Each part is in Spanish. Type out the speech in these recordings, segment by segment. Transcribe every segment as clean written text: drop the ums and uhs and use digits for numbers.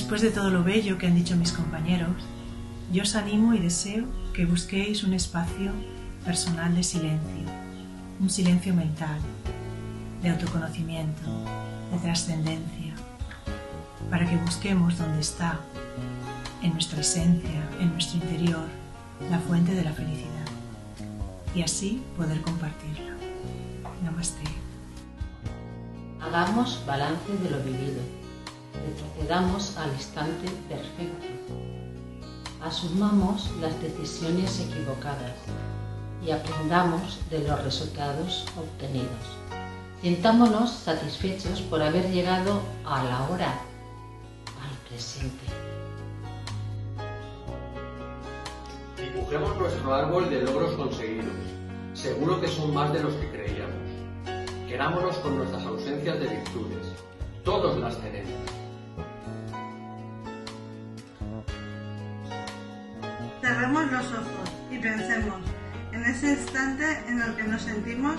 Después de todo lo bello que han dicho mis compañeros, yo os animo y deseo que busquéis un espacio personal de silencio, un silencio mental, de autoconocimiento, de trascendencia, para que busquemos dónde está, en nuestra esencia, en nuestro interior, la fuente de la felicidad, y así poder compartirla. Namaste. Hagamos balance de lo vivido, retrocedamos al instante perfecto, asumamos las decisiones equivocadas y aprendamos de los resultados obtenidos. Sintámonos satisfechos por haber llegado a la hora, al presente. Dibujemos nuestro árbol de logros conseguidos. Seguro que son más de los que creíamos. Querámonos con nuestras ausencias de virtudes. Todos las tenemos. Cerremos los ojos y pensemos en ese instante en el que nos sentimos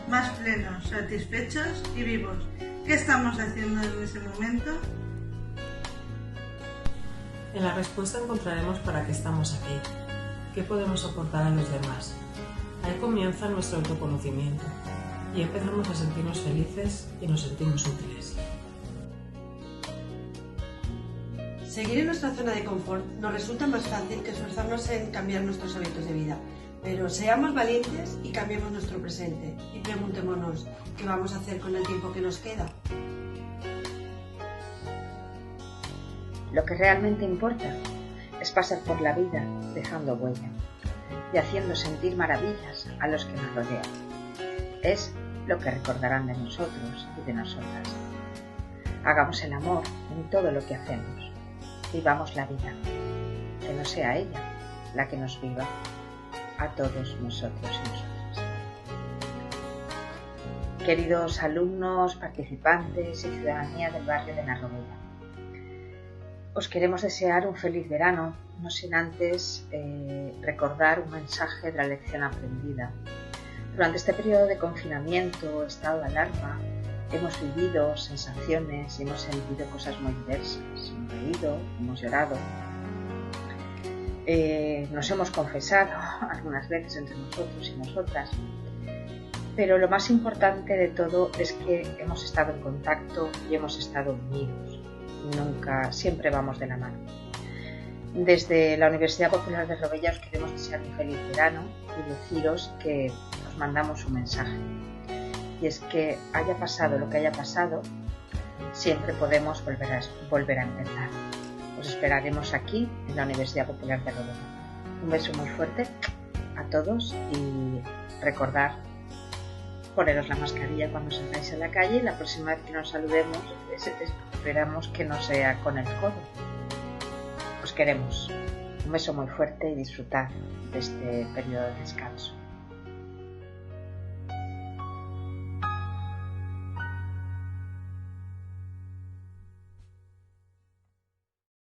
más plenos, satisfechos y vivos. ¿Qué estamos haciendo en ese momento? En la respuesta encontraremos para qué estamos aquí, qué podemos aportar a los demás. Ahí comienza nuestro autoconocimiento y empezamos a sentirnos felices y nos sentimos útiles. Seguir en nuestra zona de confort nos resulta más fácil que esforzarnos en cambiar nuestros hábitos de vida, pero seamos valientes y cambiemos nuestro presente y preguntémonos qué vamos a hacer con el tiempo que nos queda. Lo que realmente importa es pasar por la vida dejando huella y haciendo sentir maravillas a los que nos rodean. Es lo que recordarán de nosotros y de nosotras. Hagamos el amor en todo lo que hacemos. Vivamos la vida, que no sea ella la que nos viva a todos nosotros y nosotras. Queridos alumnos, participantes y ciudadanía del barrio de Narrobella, os queremos desear un feliz verano, no sin antes recordar un mensaje de la lección aprendida. Durante este periodo de confinamiento, estado de alarma, hemos vivido sensaciones y hemos sentido cosas muy diversas. Hemos reído, hemos llorado, nos hemos confesado algunas veces entre nosotros y nosotras, pero lo más importante de todo es que hemos estado en contacto y hemos estado unidos. Nunca, siempre vamos de la mano. Desde la Universidad Popular de Robella os queremos desear un feliz verano y deciros que os mandamos un mensaje. Y es que haya pasado lo que haya pasado, siempre podemos volver a empezar. Os esperaremos aquí en la Universidad Popular de Robella. Un beso muy fuerte a todos y recordad poneros la mascarilla cuando salgáis a la calle y la próxima vez que nos saludemos esperamos que no sea con el codo. Os queremos. Un beso muy fuerte y disfrutad de este periodo de descanso.